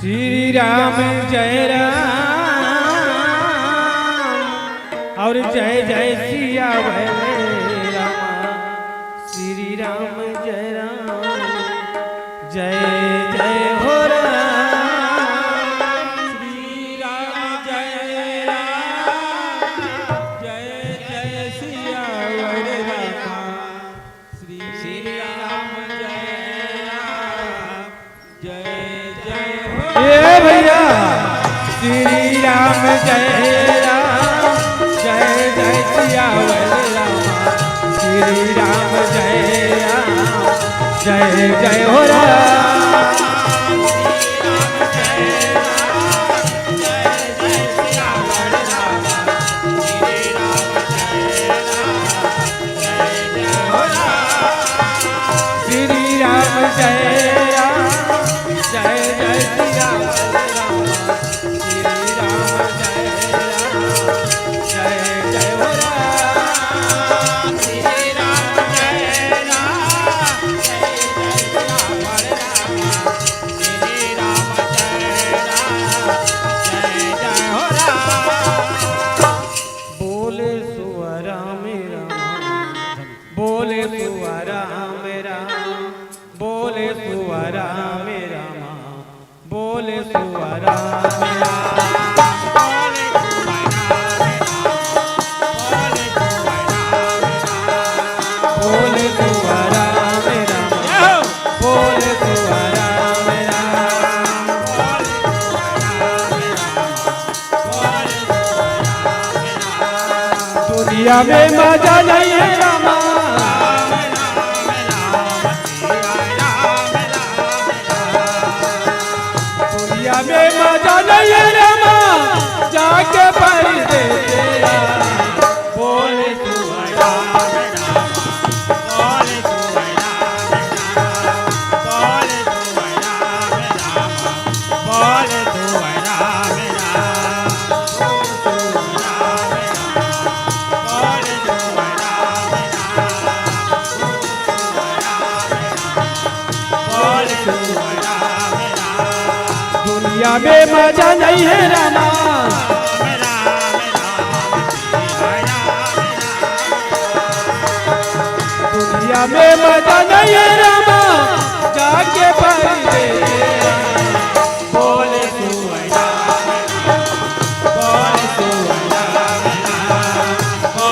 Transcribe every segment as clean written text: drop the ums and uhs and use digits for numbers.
श्री राम जय राम और जय जय सिया भले रामा। श्री राम जय राम जय जय हो राम। श्री राम जय राम जय जय सिया भले रामा। श्री राम जय राम जय जय हो। ए भैया श्री राम जय राम जय जय सिया भले रामा। श्री राम जय राम जय जय हो राम। श्री राम जय राम जय जय सिया भले रामा। श्री राम जय राम जय जय हो राम। श्री राम जय राम जय जय सिया भले रामा। श्री राम जय राम जय जय हो राम। बोले सुअ राम राम बोले सुअ राम राम बोले सुअ राम राम बोले सुअ राम राम। बोले सुअ राम राम बोले सुअ राम राम। दुनिया में मजा नहीं है रामा। दुनिया में मजा नहीं है रामा जाके परदेसिया। बोले सुअ राम दुनिया में मजा नहीं है रामा। दुनिया में मजा नहीं है रामा जाके परदेसिया। बोले सुअ राम बोले सुअ राम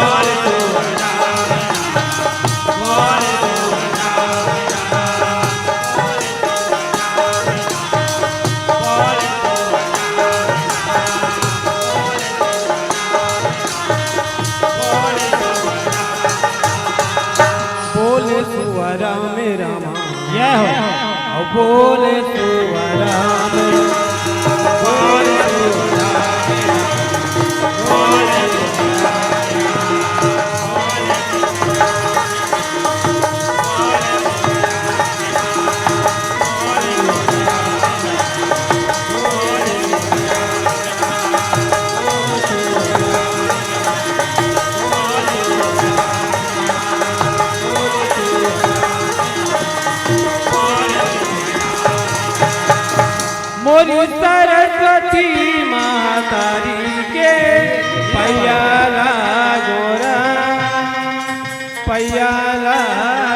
बोले सुअ राम बोले सुअ राम रामा। यह हो बोले सुअ राम बोले सुअ राम बोले मोरी सरस्वती मातारी के पैयाला गोरा पैयाला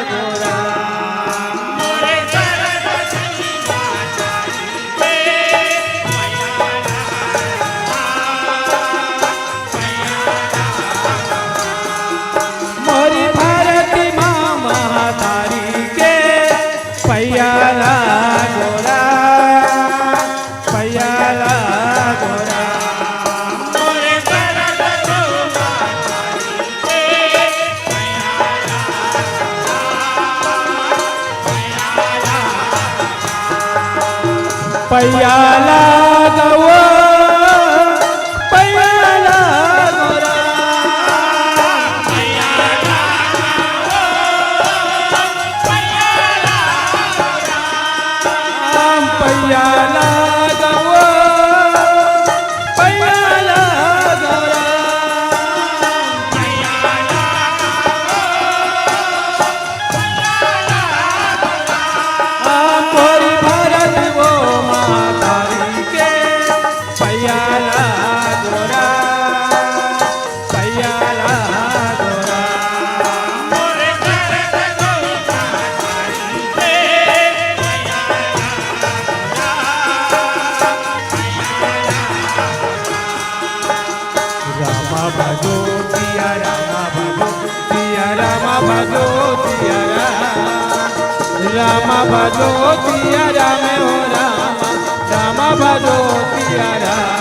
गोरा। मोरी भारती माँ महातारी के पैयाला गोरा पैयाला गोरा। पैयाला गवा पैयाला गोरा पैयाला गवा पैयाला गोरा। मोरी भारत वो मातारी भजो सिया राम हो राम राम भजो सिया राम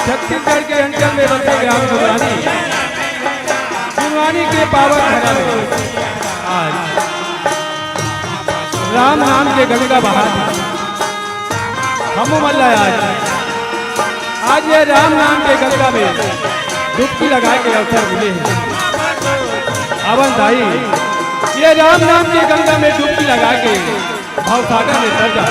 छत्तीसगढ़ के अंचल में बसे ग्राम सुनवानी के पावन धरा में आज राम नाम के गंगा बहा हम मल्ला आज ये राम नाम के गंगा में डुबकी लगा के अवसर मिले हैं अवन दाई ये राम नाम के गंगा में डुबकी लगा के भवसागर में तर जा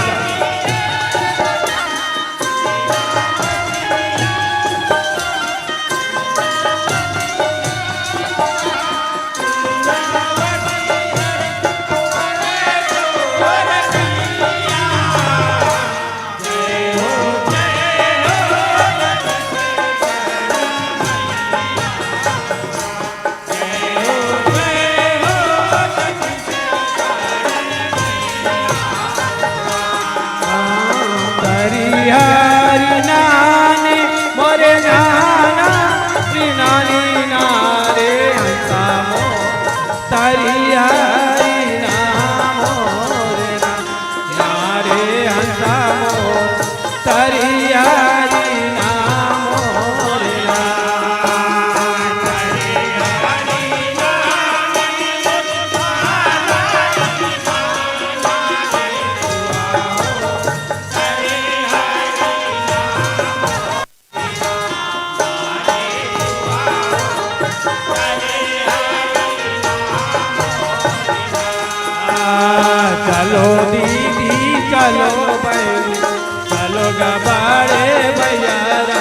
चलो दीदी चलो बहनी चलो गबारे भैयारा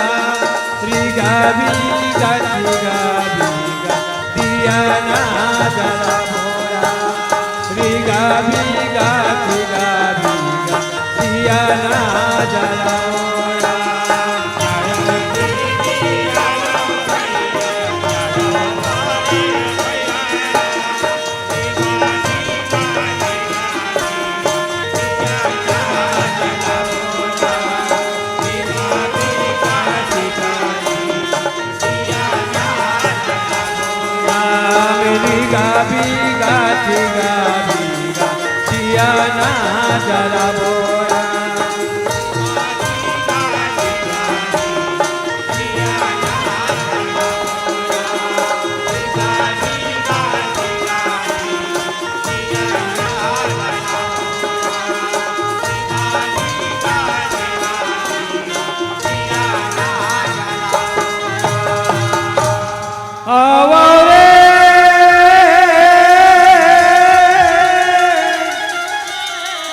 रीगा बीगा रीगा बीगा दिया ना जला मोरा रीगा बीगा रीगा बीगा दिया ना जला मोरा बीगा बीगा बीगा बीगा दिया ना जला मोरा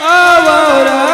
Ahora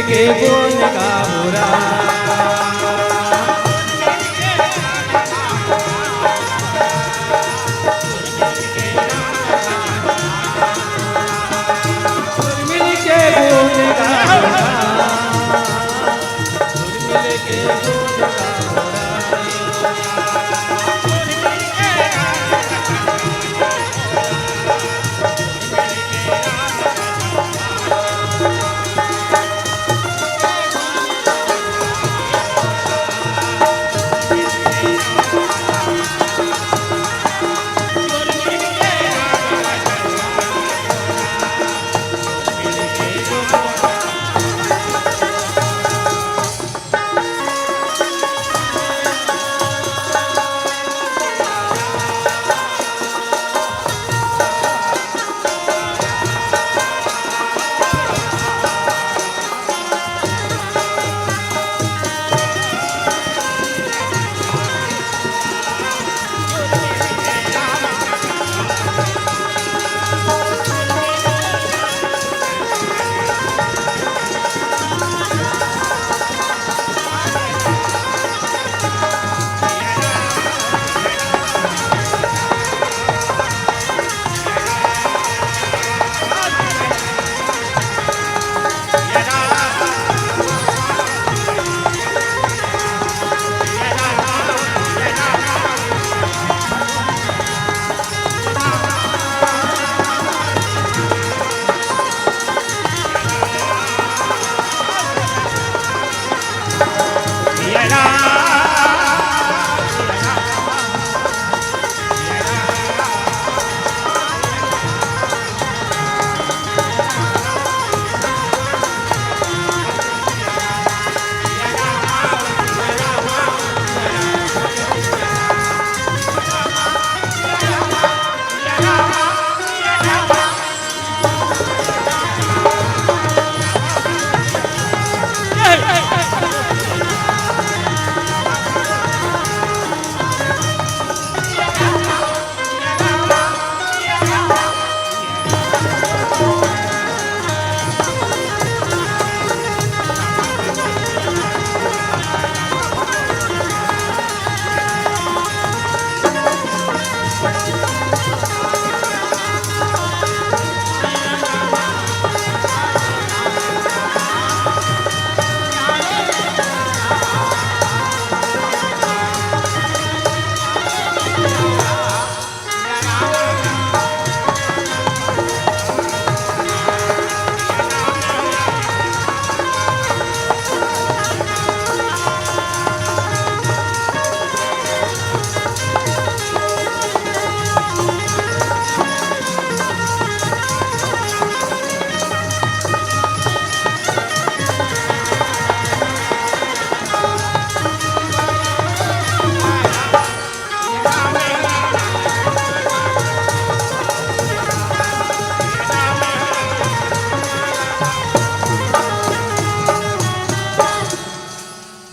के गुण गाओ राम। मिल के गुण गाओ राम, मिल के गुण गाओ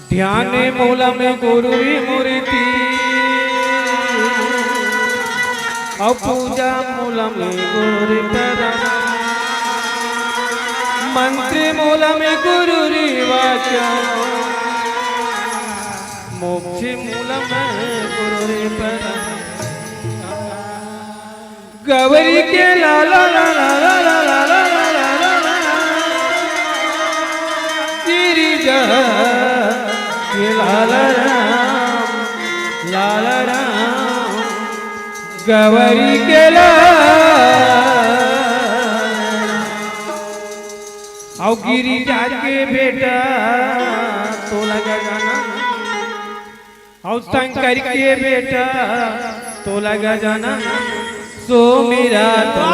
ध्यान मूल में गुरु मूर्ति और पूजा मूल में गुरु परम मंत्र मूल में गुरु वाचन मोक्ष मूल में गुरु परम गौरी के लाला लाला लाला लाला लाला गिरिजा लाल राम लाल राम गौरी के आओ गिरिजा के बेटा तो लगा जाना आओ शंकर के बेटा तो लगा जाना सो मेरा तो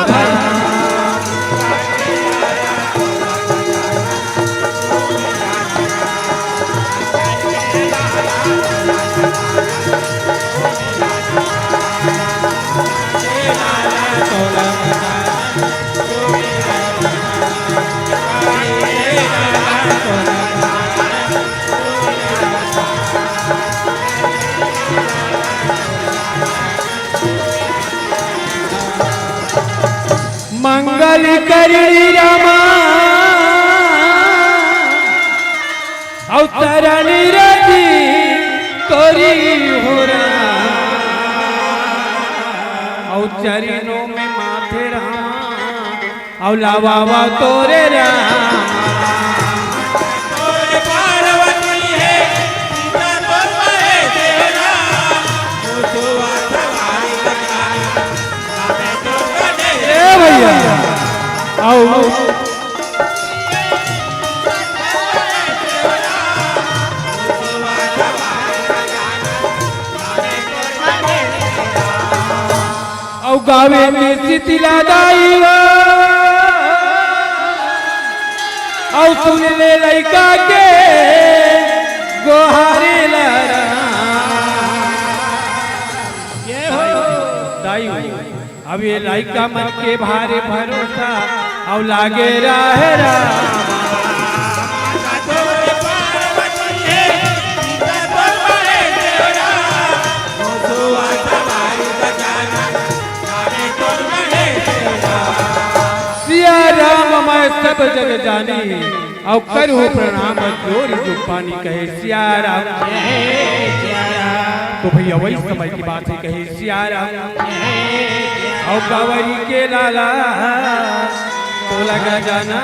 रानी राजी तोरी हो और चरणों में माथे राम और लावा तोरे राम भैया औ गावे में सितिला दाई औ सुन ले लइका के गोहारे लड़ा ये हो दाई अब ये लइका मन के भारे भरोसा औ लागे राहे राम मैं सब जग जानी और करूँ प्रणाम जोर जो पानी कहे सिया राम तो भैया वही समय की बात है कहे सिया राम और कांवरी के लाला तो लगा जाना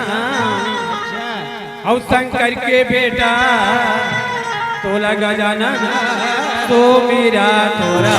और शंकर के बेटा तो लगा जाना तो मेरा तोरा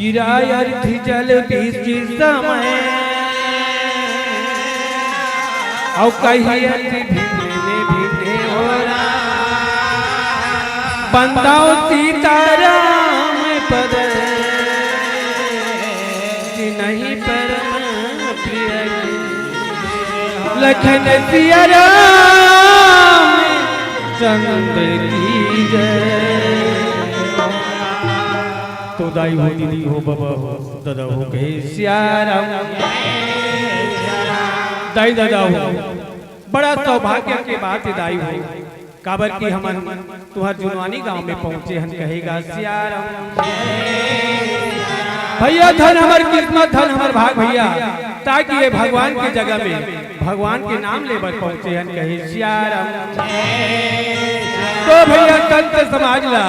गिरा अर्थी जल बीच समय और कही अर्थी भिने हो बंदाओ सीताराम पद नहीं परम प्रिय लखन सिया राम चंद्र की जय तो दाई हो दीदी हो बाबा हो दादा हो कहे सिया राम दाई दादा हो बड़ा सौभाग्य के बात दाई हो काबर की हमन तुहर जुनवानी गांव में पहुंचे हन कहेगा सिया राम भैया धन हमार किस्मत धन हमार भाग भैया ताकि ये भगवान की जगह में भगवान के नाम लेकर पहुंचे हन कहे सिया राम तो भैया संत समाज ला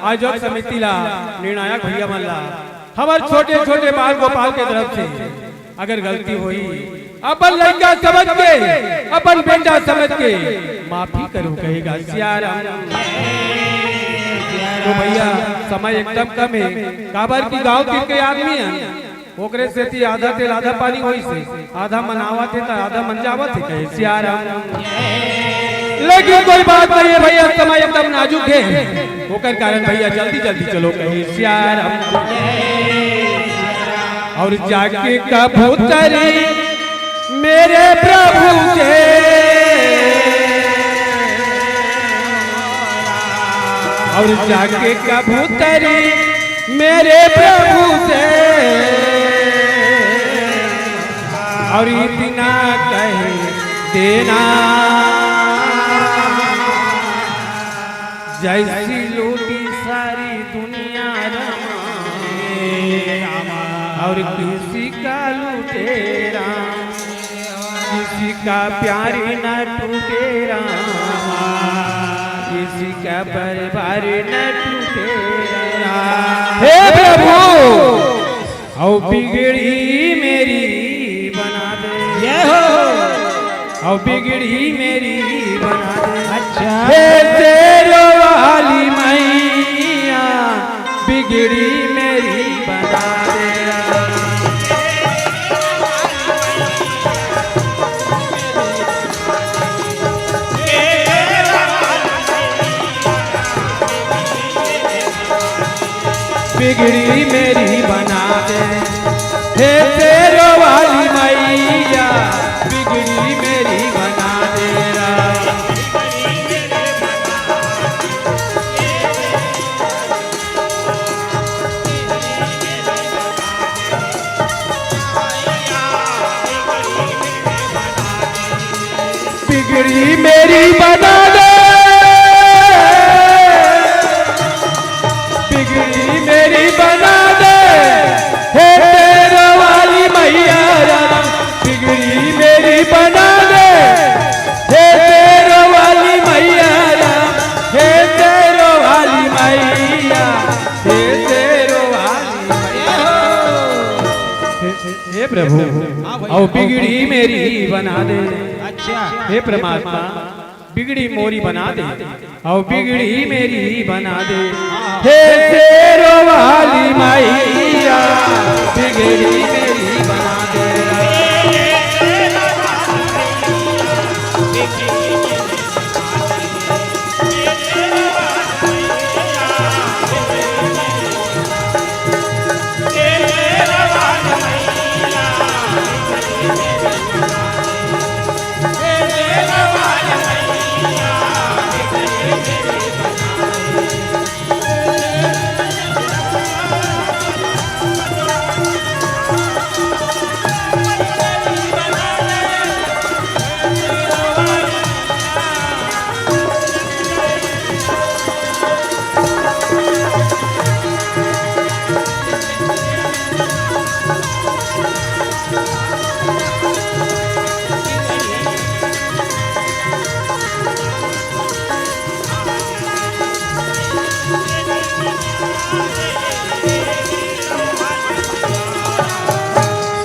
आयोजक समिति ला निर्णायक भैया मन ला हमार छोटे छोटे बाल गोपाल के तरफ से अगर गलती हुई अपन लड़का समझ के अपन बेटा समझ के माफी करूं कहेगा सिया राम तो भैया समय एकदम कम है काबर की गांव के आदमी है ओकरे से थी आधा तेल आधा पानी होई से आधा मनावा थे तो आधा मंजावा थे कहे सिया राम लेकिन कोई बात नहीं है भैया समय एकदम नाजुक है होकर कारण भैया जल्दी जल्दी चलो कहे सिया राम और जाके कबूतरी मेरे प्रभु के और जाके कबूतरी मेरे प्रभु से और इतना कहे देना जैसी लूटी सारी दुनिया और किसी का लुटेरा किसी का प्यारी न टूटेरा किसी का परिवार न टूटेरा हे प्रभु औ बिगड़ी मेरी बना दे ये हो औ बिगड़ी मेरी बना दे अच्छा हे तेरो वाली मैया बिगड़ी मेरी बना दे बिगड़ी मेरी बना दे हे तेरो वाली मैया बिगड़ी मेरी बना दे बना दे, बिगड़ी मेरी बना दे, हे तेरो वाली मैया राम, बिगड़ी मेरी बना दे, हे तेरो वाली मैया राम, हे तेरो वाली मैया, हे तेरो वाली मैया। हे प्रभु और बिगड़ी मेरी बना दे। अच्छा हे परमात्मा बिगड़ी मोरी बना दे और बिगड़ी मेरी बना दे, हे तेरो वाली मैया, बिगड़ी मेरी बना दे।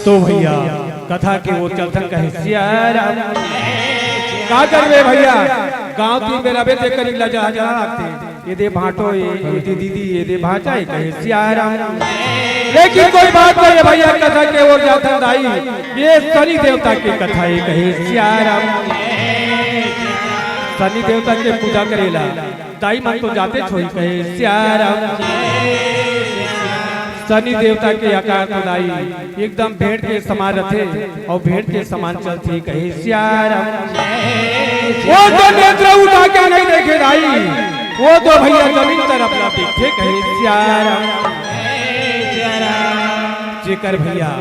तो भैया कथा के वो चलथन का हिस्सा का करवे भैया, गांव तीन बेरा बेटे करी लजा जा रखते, ये दे भाटो ये दे दीदी ये दे भाचा ये कहे सियाराम। लेकिन कोई बात नहीं है भैया, कथा के वो जाता दाई, ये शनि देवता की कथा ये कहे सियाराम। शनि देवता के पूजा करेला दाई मन तो जाते छोई कहे सियाराम। शनि देवता के आकार खुदाई एकदम भेड़ के समान रथे और भेड़ के समान चलती कहे सियाराम। वो तो नेत्र उठा के नहीं देखे दाई, वो तो भैया जमीन तरफ ना देखे कहे सियाराम। जेकर भैया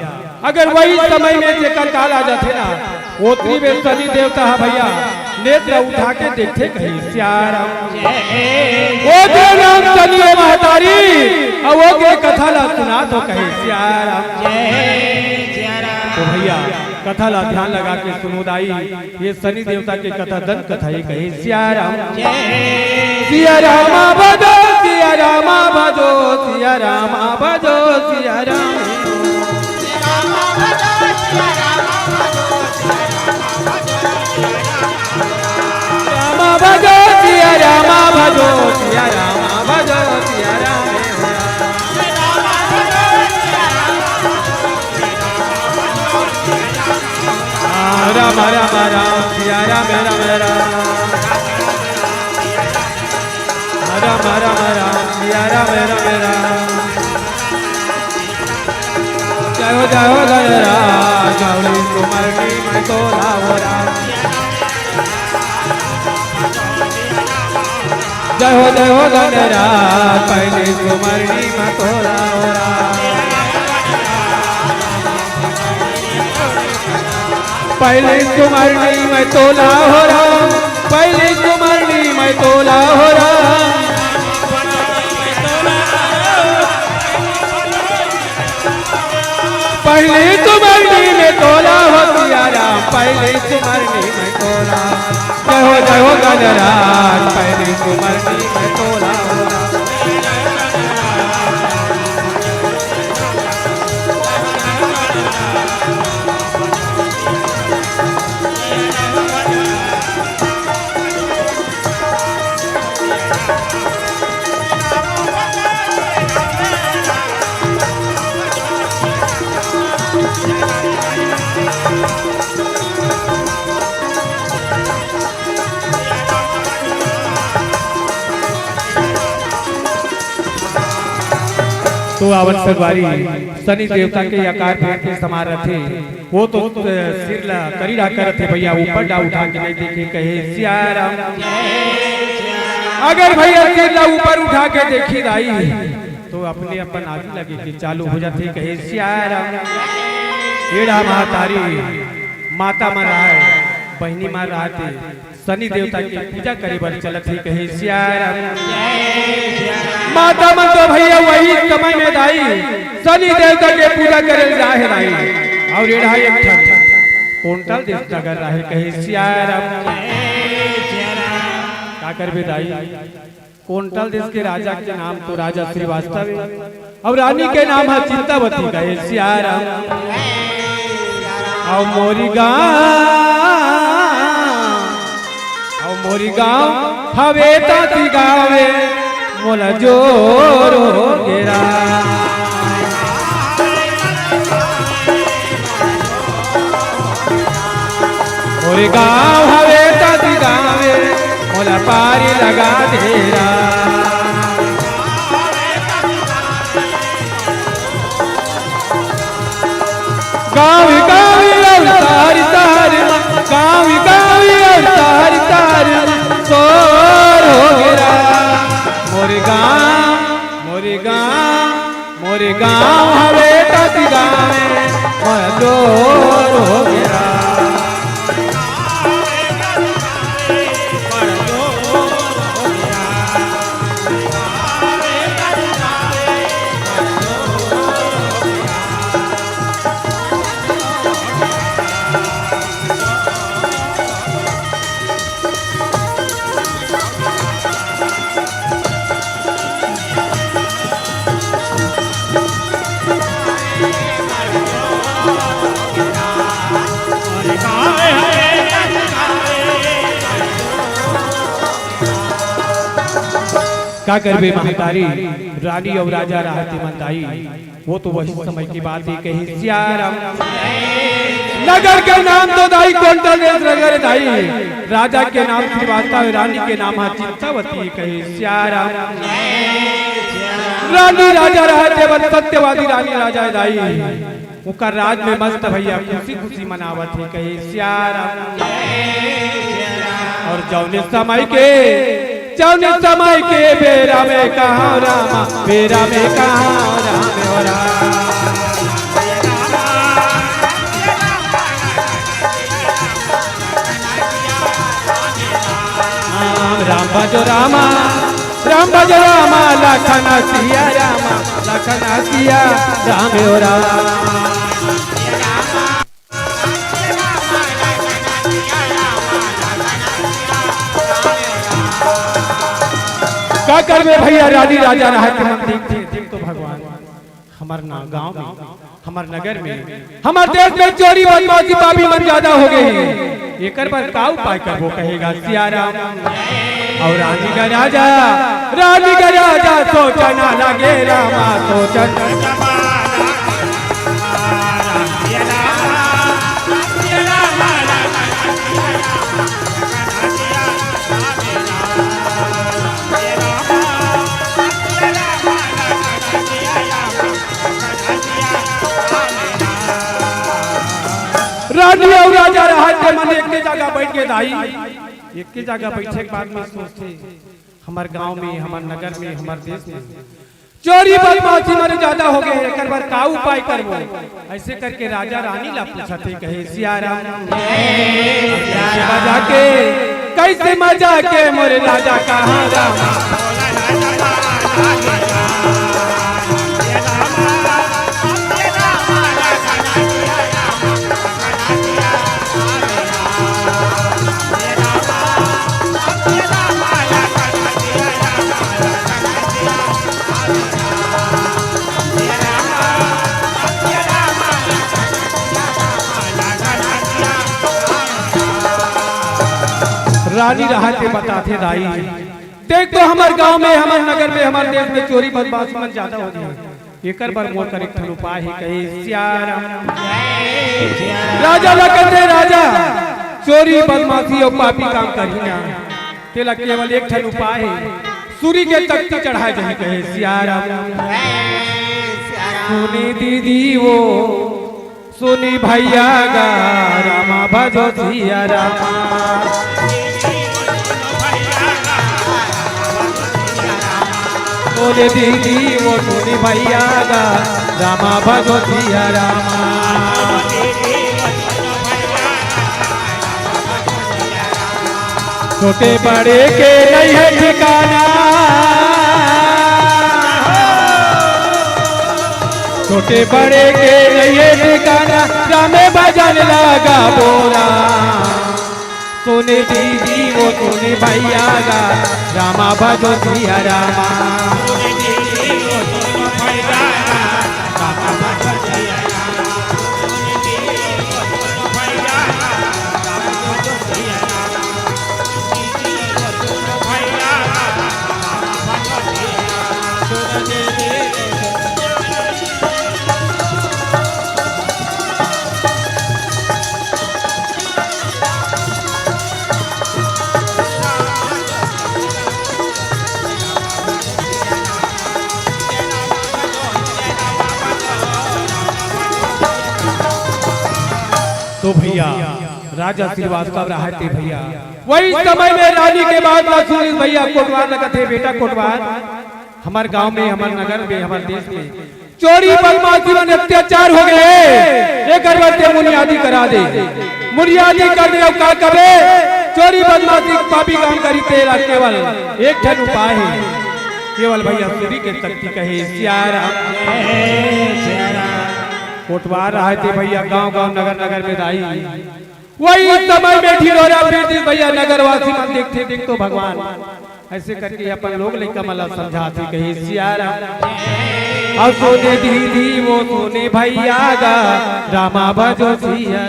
अगर वही समय में जेकर काल आ जाते ना, वो त्रिवेद शनि देवता है भैया, नेत्र उठा के देखते कहे सियाराम। वो जो नाम शनि महतारी और वो के कथा ला सुना तो कहे सियाराम। तो भैया कथा ला ध्यान लगा के सुनो दाई, ये शनि देवता के कथा दंत कथा ये कहे सियाराम। सिया रामा भजो सिया रामा भजो सिया रामा भजो सिया राम, रामा भजो सिया रामा भजो सिया रामा भजो सिया राम, राम राम राम सिया राम राम राम, राम राम राम सिया राम राम राम। जय हो गणराज गौरी कुमारी मैं तो लावरा, जय हो गणराज पहले कुमारी मैं तो लावरा। पहले कुमारनी मैं तोला हो रहा, पहले कुमारनी मैं तोला हो रहा, पहले कुमारनी में तोला हो सिया राम, पहले कुमारनी में तोला। जय हो गणराज पहले कुमारनी में तोला हो रहा। तो आवन सरवारी शनि देवता के आकार भेड़ के समान रथे, वो तो सिर ला करी रखा थे भैया, ऊपर डा उठा के नहीं देखे कहे सियाराम। अगर भैया सिर ला ऊपर उठा के देखी दाई तो अपने अपन आगे लगे कि चालू हो जाते कहे सियाराम। एड़ा महतारी माता मर रहा है, बहनी मर रहा थे, शनि देवता की पूजा करे बर चलत ही कहे सिया राम। माता मन तो भैया वही समय में दाई शनि देवता के पूजा करे जाहे राई और एढ़ा एक ठन कोंटल देश नगर रहे कहे सिया राम। का करबे दाई कोंटल देश के राजा के नाम तो राजा श्रीवास्तव और रानी के नाम है चिंतावती कहे सिया राम। और मोरी गाँव हवे ताती गावे मोला जोर हो गेरा। मोरी गाँव हवे ताती गावे मोला पारी लगा देरा। गाँव गाँव तारी तारी गाँव गाँव तारी तारी सोर हो गेरा। मोरे गाँव हवे ताती गावे मोला जोर हो गेरा। क्या करबे महतारी रानी और राजा रहती मंदाई वो तो वही समय की बात ही कही सिया राम। नगर के नाम तो दाई कोंटल देश नगर दाई राजा के नाम श्रीवास्तव रानी के नाम चिंतावती कही सिया राम। रानी राजा रहते बन सत्यवादी रानी राजा दाई उनका राज में मस्त भैया खुशी खुशी मनावत ही कही सिया राम। और जौने समय के बेरा में कहा रामा बेरा में कहा राम राम भजो रामा लखन सिया रामा लखन सिया राम हो राम। क्या करबे भैया रानी राजा रहते हम देख तो भगवान हमार गांव में हमार नगर में हमार देश में चोरी बदमाशी पापी मन ज्यादा हो गए हैं। एकर पर का उपाय करबो कहेगा सिया राम। और रानी का राजा सोचना लगे रामा सोचना रानी और राजा रहते मन एक जगह बैठ के दाई एक जगह बैठे के बाद में सोचते हमार गांव में हमार नगर में हमार देश में चोरी बदमाशी मारे ज्यादा हो गए एकर बार का उपाय करबो। ऐसे करके राजा रानी ला पूछते कहे सिया राम मजा के कैसे मजा के मोरे राजा कहां रामा। रानी रहते बताते दाई देख तो हमारे गांव में हमारे नगर में हमारे देश में चोरी बदमाशी मन ज्यादा हो गई एकर पर मोर कर एक उपाय है कहे सिया राम। राजा लगते राजा चोरी बदमाशी और पापी काम करी ना तेला केवल एक ठन उपाय है सूरी के तख्ती चढ़ाए जाए कहे सिया राम। सुनी दीदी वो सुनी भैया गा रामा भजो सिया रामा। बोले दीदी वो सुनी भैया गा रामा भजो सिया रामा। छोटे बड़े के नहीं है ठिकाना, छोटे बड़े के नहीं है ठिकाना, रामे भजन लगा बोला, सोने दीदी वो सोने भैया गा, रामा भजो सिया रामा, तो भैया राजा श्रीवास्तव रहा थे भैया। वही समय में रानी के बाद भैया कोटवार लगा थे, बेटा कोटवार हमारे गांव में, हमारे नगर में, हमारे देश में चोरी बदमाशी में अत्याचार हो गए। एक करवटे मुनियादी करा दे, मुनियादी कर दे, का करे चोरी बदमाशी पापी काम करी तेरा केवल एक ठन उपाय है, केवल भैया सूरी के शक्ति कहे सियारा। कोटवार रहे थे भैया गांव गांव नगर नगर में दाई। वही समय में ढिढोरा फिरती भैया नगरवासी मन देखते देख तो भगवान ऐसे करके अपन लोग लेकर मला समझाते कहे सियारा। अब सोने दीदी वो सोने भैया गा, रामा भजो सिया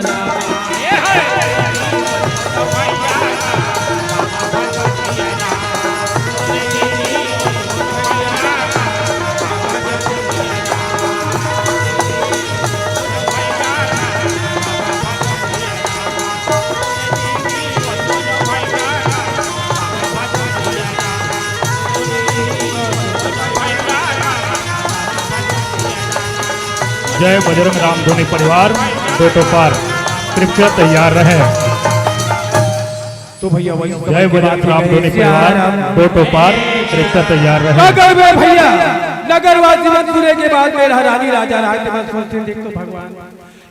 जय बजरंग राम धोनी परिवार दो पार कृपया तैयार रहे। तो भैया वही जय बजरंग राम धोनी परिवार दो पार कृपया तैयार रहे। नगर में भैया नगरवासी मंसूरे के बाद में रानी राजा राज सोचते देख तो भगवान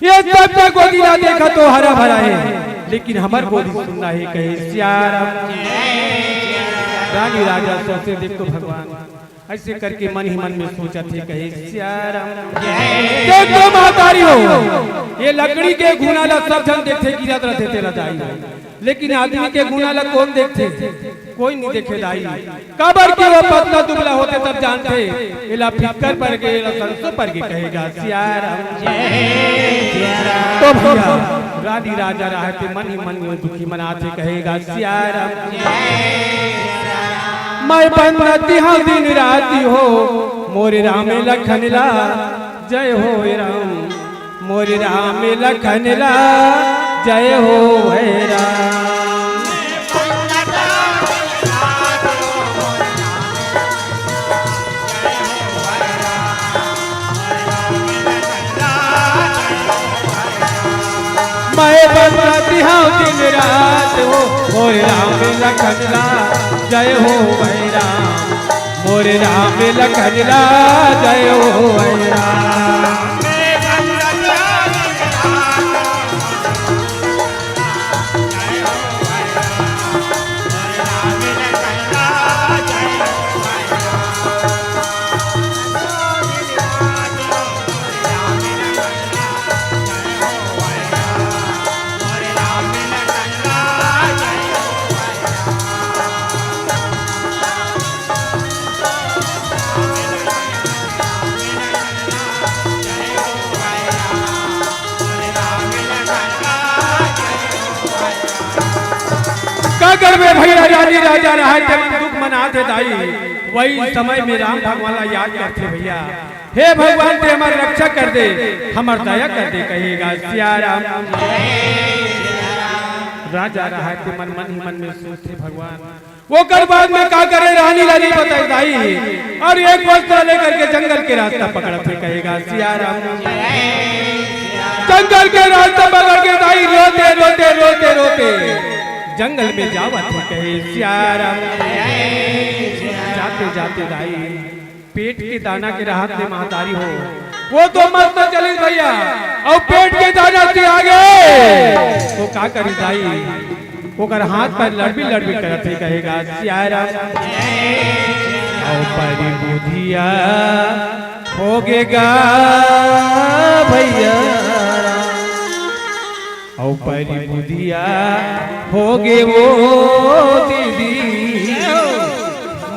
ये सब तक गोदी ना देखा तो हरा भरा है, लेकिन हमार गोदी सुनना है कहे सियारा। रानी राजा सोचते देख तो भगवान ऐसे करके मन ही मन में सोचा थे कहे सियारा। देखो महतारी हो ये लकड़ी के गुना ला सब जन देखते गिरत रहते तेरा दाई, लेकिन आदमी के गुना ला कौन देखते, कोई नहीं देखे दाई। कबर के वो पतला दुबला होते सब जानते, इला फिकर पर के इला सरसों पर के कहेगा सियारा। तो भैया रानी राजा रहते मन ही मन में दुखी मनाते कहेगा सियारा। मैं बनती हाँ दिन राती हो मोरे राम लखन ला, जय हो राम मोरे राम लखन ला, जय हो राम। मैं बनती हाँ दिन रात हो मोरे राम लखन ला, जय हो राम मोरे राम लखन ला, जय हो राम। नगर में भैया रानी राजा रहा जब दुख मनाते दाई। वही समय में राम भगवान याद करते भैया, हे भगवान ते हमारी रक्षा कर दे, हमार दया कर दे कहेगा सियारा। राजा रहा के मन मन ही मन में सोचते भगवान वो कर बाद में क्या करे, रानी रानी बताई दाई और एक वस्त्र लेकर के जंगल के रास्ता पकड़ा थे कहेगा सियारा। जंगल के रास्ता पकड़ के दाई रोते रोते रोते रोते जंगल में जावा थे कहे सियारा। जाते जाते दाई पेट के दाना के राहत में महतारी हो वो तो मत न चली भैया, और पेट के दाना से आगे वो क्या करी दाई, ओकर हाथ पर लड़बी लड़बी करत है कहेगा सियारा परी बुधिया होगेगा भैया औ परी बुधिया होगे वो दीदी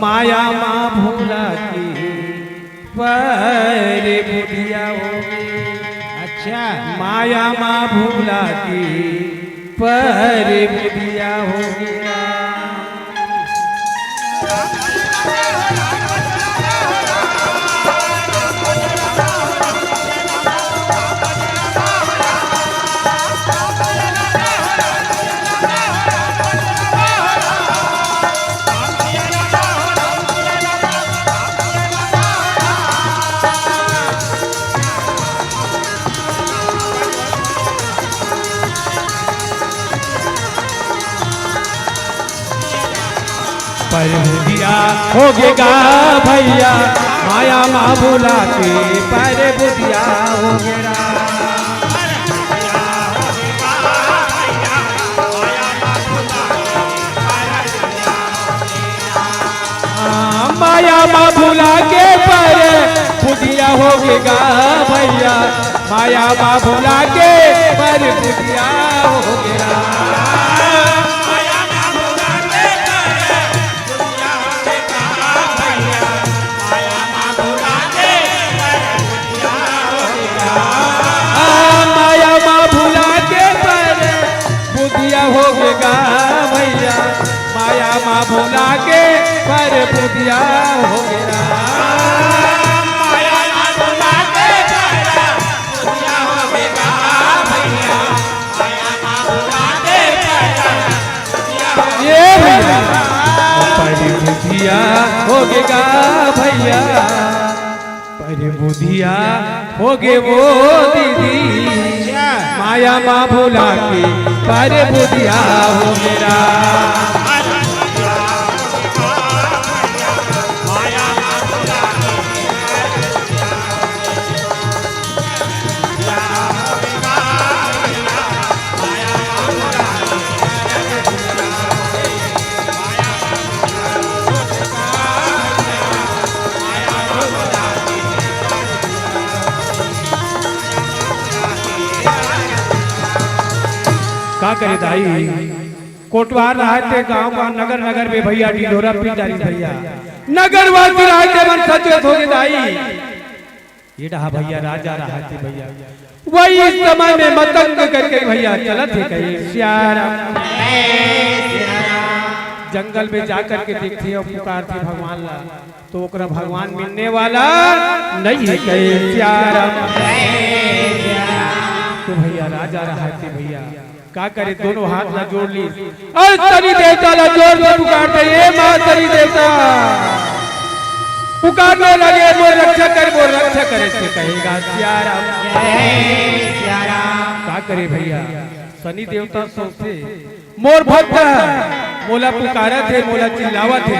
माया माँ भूला की परी बुधिया होगे अच्छा माया माँ भूला की परी बुधिया होगी पर बुधिया होगेगा भैया माया माँ भूला के पर बुधिया होगेगा माया माँ भूला के पर बुधिया होगेगा भैया माया माँ भूला के पर बुधिया होगेगा होगेगा भैया माया माँ भूला के पर बुधिया होगेगा माया माँ भूला के पर बुधिया होगेगा भैया माया माँ भूला के ये भैया पर बुधिया होगेगा भैया पर बुधिया होगे वो दीदी माया माँ भूला के पर बुधिया हो मेरा का करे दाई कोटवार रहते गांव का नगर नगर में भैया ढिढोरा पी जारी भैया नगर वासी रहते मन सचेत हो गए दाई ये रहा भैया राजा रहते भैया वही इस समय में मतंग करके भैया चलत है कहीं सियारा जंगल में जाकर के देखते और पुकारते भगवान ला तो ओकरा भगवान मिलने वाला नहीं है कहीं सियारा तो भैया राजा रहते भैया का करे दोनों हाथ ला जोड़ ली और तरी देवता ला जोड़ के पुकारते ये मां तरी देवता पुकारने लगे मोर रक्षा करे से कहेगा सियारा का करे भैया शनि देवता सोचते मोर भक्त मोला पुकारा थे मोला चिल्लावा थे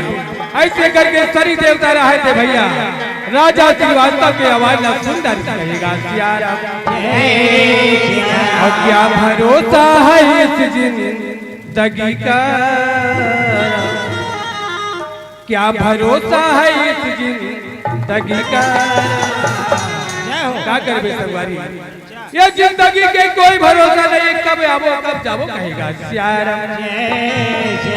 ऐसे करके शनि देवता रहे थे भैया राजा श्रीवास्तव के आवाज ला सुंदर कहेगा सियारा और क्या भरोसा है इस जिंदगी का क्या भरोसा है इस जिंदगी का क्या करबे संगवारी ये जिंदगी के कोई भरोसा नहीं कब आवो कब जावो कहेगा सियारा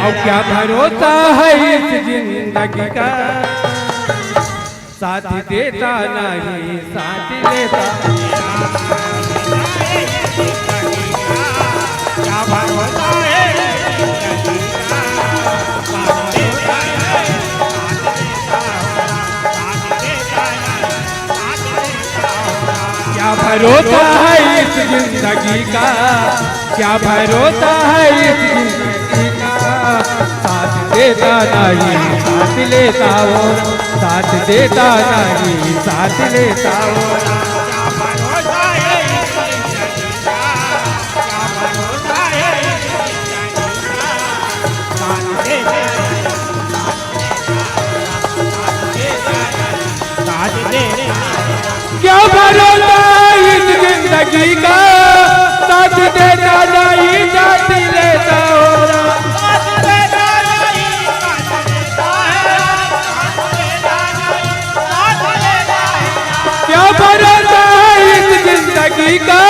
और क्या भरोसा है इस जिंदगी का साथ देता नहीं साथ लेता क्या भरोसा है क्या भरोसा है इस जिंदगी का क्या भरोसा है इस जिंदगी का साथ देता नहीं साथ लेता हो साथ देता नहीं साथ लेता हो क्या भरोसा इस जिंदगी का साथ देता नहीं साथी लेता हो राम। क्या भरोसा है इस जिंदगी का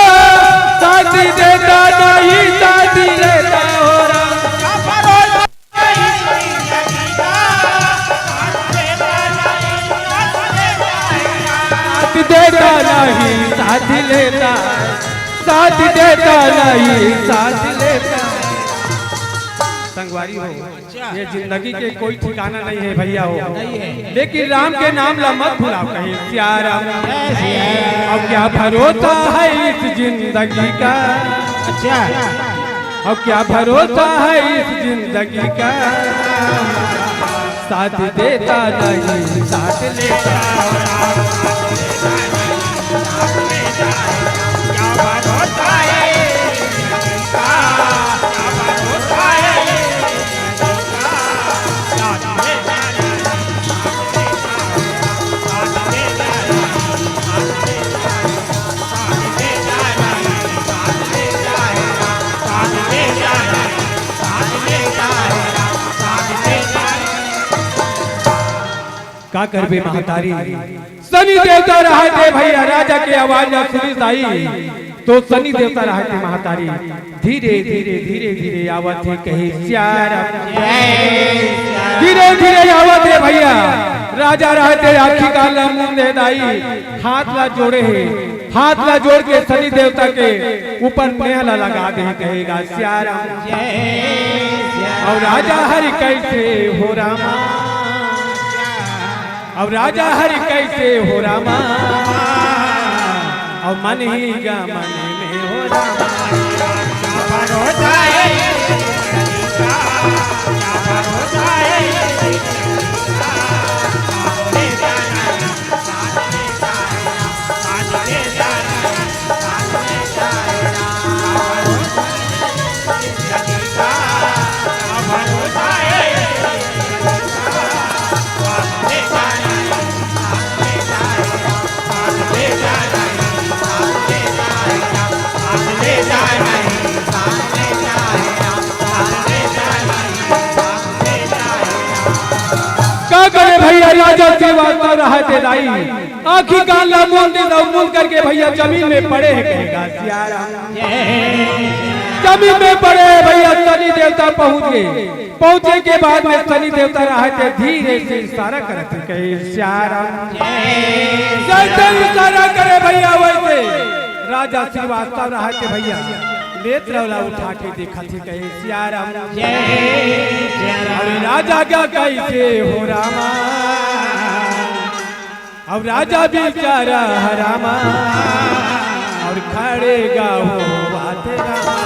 साथी देता नहीं साथी लेता हो राम। साथ देता नहीं साथ लेता, साथ देता नहीं साथ लेता। संगवारी हो, ये जिंदगी के कोई ठिकाना नहीं है भैया हो, लेकिन राम के नाम ला मत भुलाओ कहीं सियाराम। अब क्या भरोसा है इस जिंदगी का, अच्छा अब क्या भरोसा है इस जिंदगी का साथ देता नहीं साथ लेता। का करबे महतारी शनि देवता रहे थे भैया, राजा के आवाज में सुनी आई तो शनि देवता रहे थे महतारी। धीरे धीरे धीरे धीरे आवत थे कहे सियाराम, धीरे धीरे आवत थे भैया। राजा रहे थे आखी का मुंदे दाई, हाथ ला जोड़े है, हाथ ला जोड़ के शनि देवता के ऊपर नेहला लगा दे कहेगा सियाराम। और राजा हरि कैसे हो रामा, अब राजा हरि कैसे हो रामा, अब मन ही गा मन में हो रामा। भैया राजा श्रीवास्तव रहे थे दाई, आखी कान ला मूंद करके भैया जमीन में पड़े है कहेगा सियाराम। जमीन में पड़े भैया शनि देवता पहुंच गए, पहुंचे के बाद में शनि देवता रहे थे धीरे से इशारा करते कहे सियाराम। जैसे इशारा करे भैया वैसे राजा श्रीवास्तव रहे थे भैया नेत्र उठा के देखा थी कहे सियाराम। अरे राजा क्या कैसे हो रामा, अब राजा बेचारा हरामा और खड़ेगा हो बात रामा।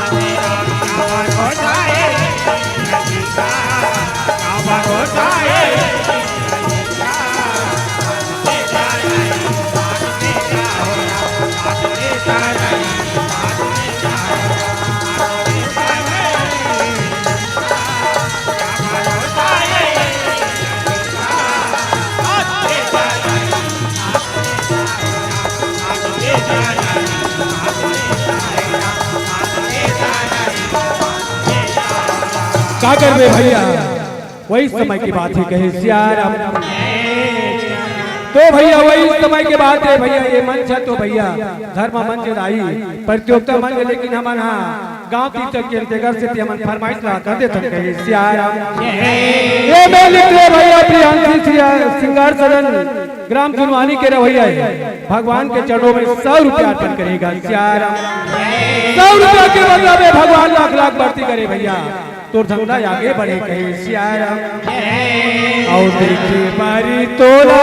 क्या कर रहे भैया, वही समय की बात है कहे सियाराम। तो भैया वही समय के बात है भैया, ये मंच है तो भैया धर्म मंच आई प्रतियोगिता मंच, लेकिन हम गांव तीर्थ के अंतर्गत से हम फरमाइश ला कर देते कहे सियाराम। ये मैं लिख रहे भैया प्रियांशी सिंगार सदन ग्राम चुनवानी के रवैया है, भगवान के चरणों में 100 रुपया अर्पण करेगा सियाराम। 100 रुपया के बदला में भगवान लाख लाख बढ़ती करे भैया, तो धंधा आगे बढ़े कहे सियाराम। और देखे बारी तोला,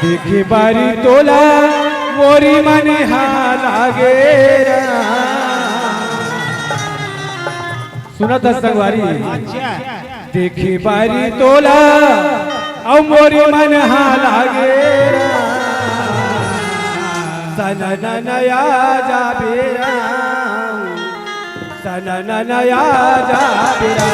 देखे बारी तोला मोरी मने हाल आगे। सुना था संगवारी, देखे बारी तोला और मोरी मन हाल आगे। सनन नया जा बेरा, सनन नया जा बेरा।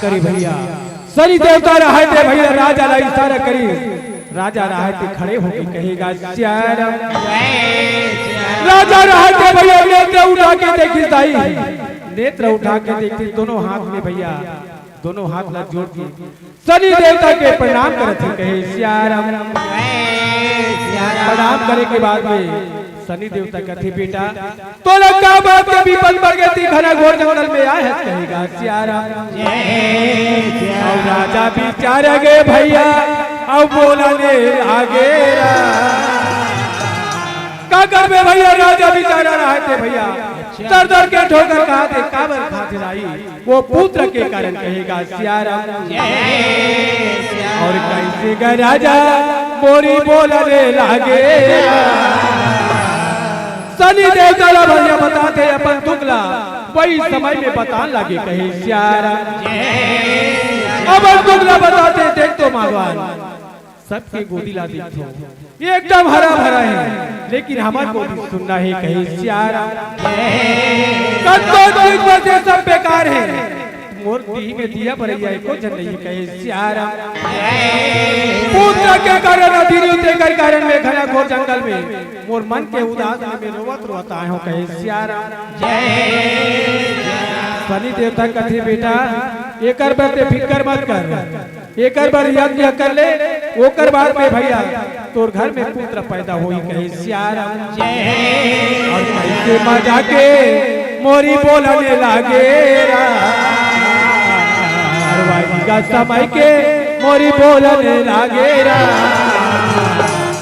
करी भैया सनी देवता रहे थे भैया राजा ला इशारा करी राजा रहे थे खड़े होके कहेगा श्याम राजा रहे थे भैया नेत्र उठा के देखी ताई नेत्र उठा के देखी दोनों हाथ में भैया दोनों हाथ ला जोड़ के सनी देवता के प्रणाम करते कहे श्याम प्रणाम करे के बाद में सनी देवता कहते बेटा तो लगा बात के विपद बढ़ गई घना घोर जंगल में आए है कहेगा श्याम और राजा विचार गए भैया अब बोला ने आगे काकर में भैया राजा विचारा रहे थे भैया दर दर के ठोकर कहा थे काबर खाते लाई वो पुत्र के कारण कहेगा श्याम और कैसे गए राजा मोरी बोलने लागे सनी देवता भैया बताते अपन दुगला वही समय में बताने लगे कहे श्याम अब दुगला बताते देख तो भगवान सबके गोदी ला देखो एकदम हरा भरा है लेकिन हमारे गोदी सुनना है कहे श्याम सब बेकार है मोर दी में दिया भरैया को जन नहीं कहे श्याम पुत्र के कारण अधीर कर कारण में घना घोर जंगल में मोर मन के उदास में रोवत रोता है कहे श्याम सनी देवता कथे बेटा एकर बाते फिकर मत कर एकर बार यज्ञ कर ले ओकर बाद में भैया तोर घर में पुत्र पैदा होई कहे श्याम और कैसे मजा के मोरी बोलने लागे का समय के मोरी बोलने लागे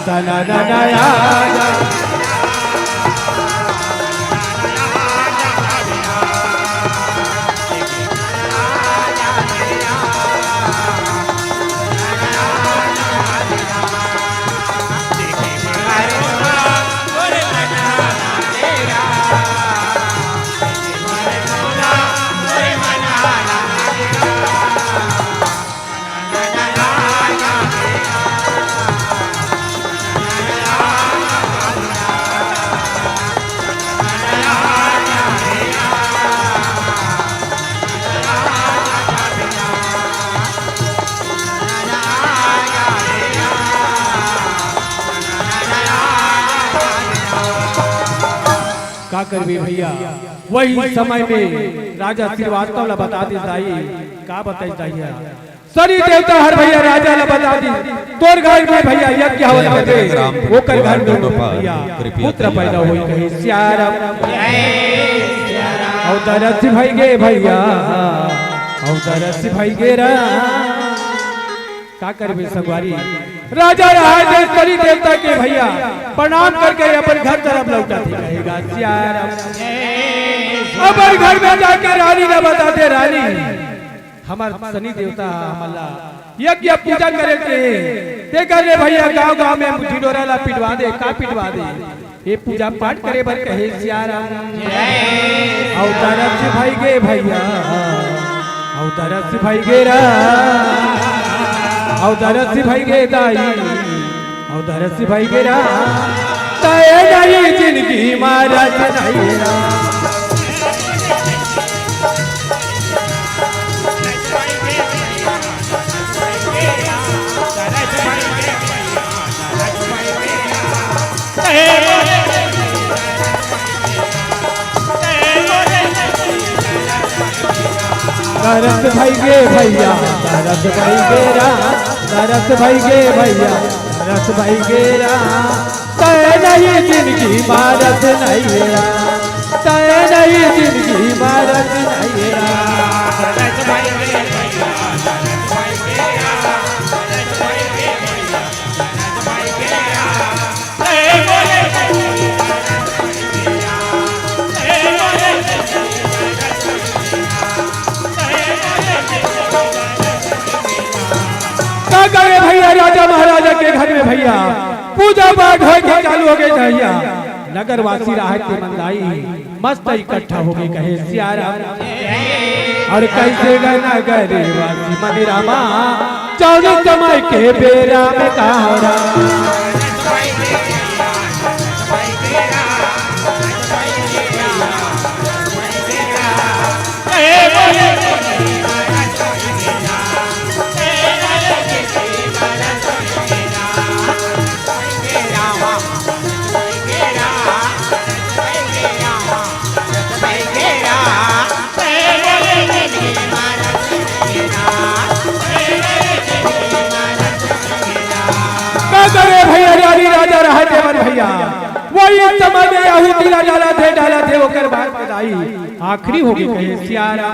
सना नया का करबे भैया वही समय में राजा श्रीवास्तव ला बता दी जाई का बताई जाइए सनी देवता हर भैया राजा ला बता दी तोर घर में भैया यज्ञ हवन होते ओकर घर में भैया पुत्र पैदा होई कहे श्याम अवतरस भाई गे भैया अवतरस भाई गे रा का करबे संगवारी राजा रहा सनी देवता के भैया प्रणाम करके अपन घर तरफ लौटा थे कहेगा श्याम अपन घर में जाकर रानी ने बताते रानी हमार सनी देवता हमला यज्ञ पूजा करे के ते कर ले भैया गांव गांव में ढिडोरा ला पिटवा दे का पिटवा दे ये पूजा पाठ करे बर कहे श्याम अवतारस भाई गे भैया अवतारस भाई गे रा अवतारस भाई गे दाई अवतारस भाई गे रा तय नहीं जिंदगी मारत नहीं रा तरस भाई गे भैया तरस भाई गेरा तरस भाई गे भैया तरस भाई गेरा तय नहीं जिंदगी मारत नहीं रा तय नहीं जिंदगी मारत नहीं रा तरस भाई गे भैया तरस भाई गेरा तरस भाई गे भैया तरस भाई गेरा तय बोले गए भैया राजा महाराजा के घर में भैया पूजा पाठ हो के चालू हो गई भैया नगरवासी राहत के मंदाई मस्त इकट्ठा हो गए कहे श्याम और कैसे गए नगरवासी मन रामा चौदह समय के बेरा में कहा रहा देवर भैया वही समय में आहुति डाला थे ओकर बाद बधाई आखिरी होगी कहे सियारा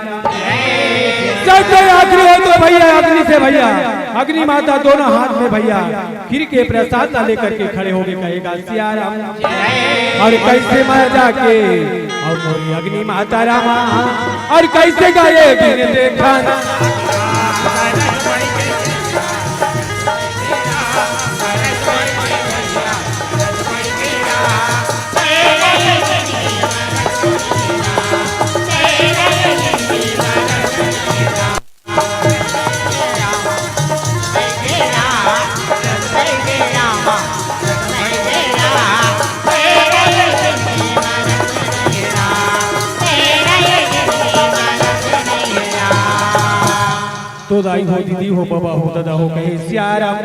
जब आखिरी हो तो भैया अग्नि से भैया अग्नि माता दोनों हाथ में भैया खीर के प्रसाद लेकर के खड़े होके कहेगा सियारा और कैसे मैं जाके और मोरी अग्नि माता रामा और कैसे गाये बिन देखा तो दाई हो दीदी हो बाबा हो दादा हो कहे सियाराम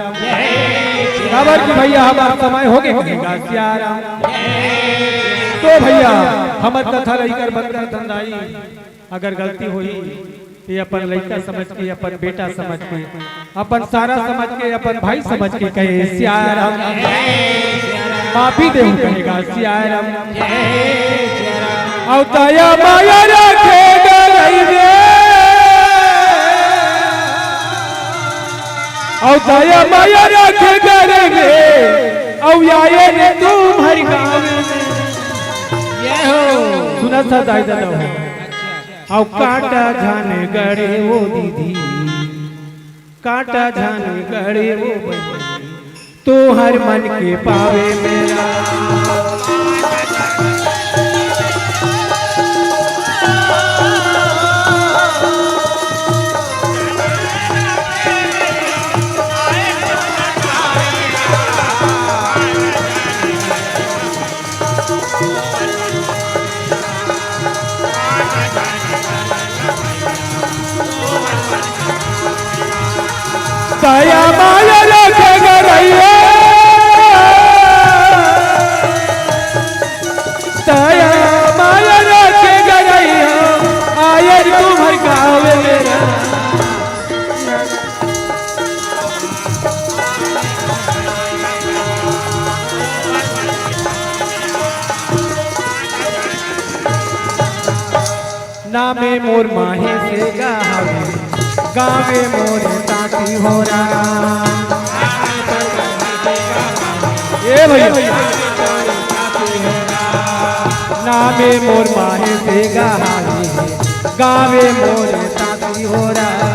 खबर की भैया हमारा समय हो गएगा सियाराम तो भैया हमर कथा लेकर बंदर धंधाई अगर गलती हुई ये अपन लड़का समझ के अपन बेटा समझ के अपन सारा समझ के अपन भाई समझ के कहे सियाराम माफी दे कहेगा सियाराम और दया माया रखेगा रहीबे और दया माया रखेगा रे और आए ने तुम हर गाँव में ये हो सुना सा दाई दादा हो और कांटा झान गड़े वो दीदी कांटा झान गड़े वो तो हर मन के पावे मेरा दया माया रखेगा रहिए दया माया रखेगा रहिए आये तुम्हारे गाँव मेरा नामे मोर माहे से गावे गावे मोर ताती हो रहा ये भैया नामे मोर माहे से गावे मोर ताती हो रहा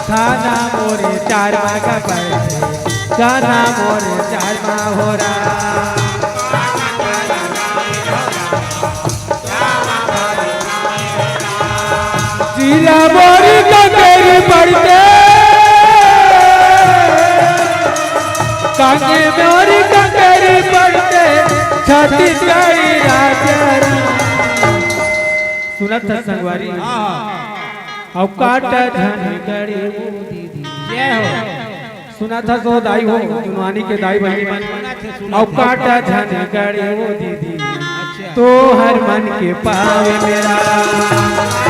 थाना मोरे चार माँ का पैसे गाना मोरे चार माँ हो रहा जिला मोरी कंगेरी पड़ते कांगे मोरी कंगेरी पड़ते छत्तीसगढ़ी राजर सुना था संगवारी और काटा झनगड़ी वो दीदी ये हो सुना था सो दाई हो जुनवानी के दाई बहनी मन और काटा झनगड़ी वो दीदी तो हर मन के पावे मेरा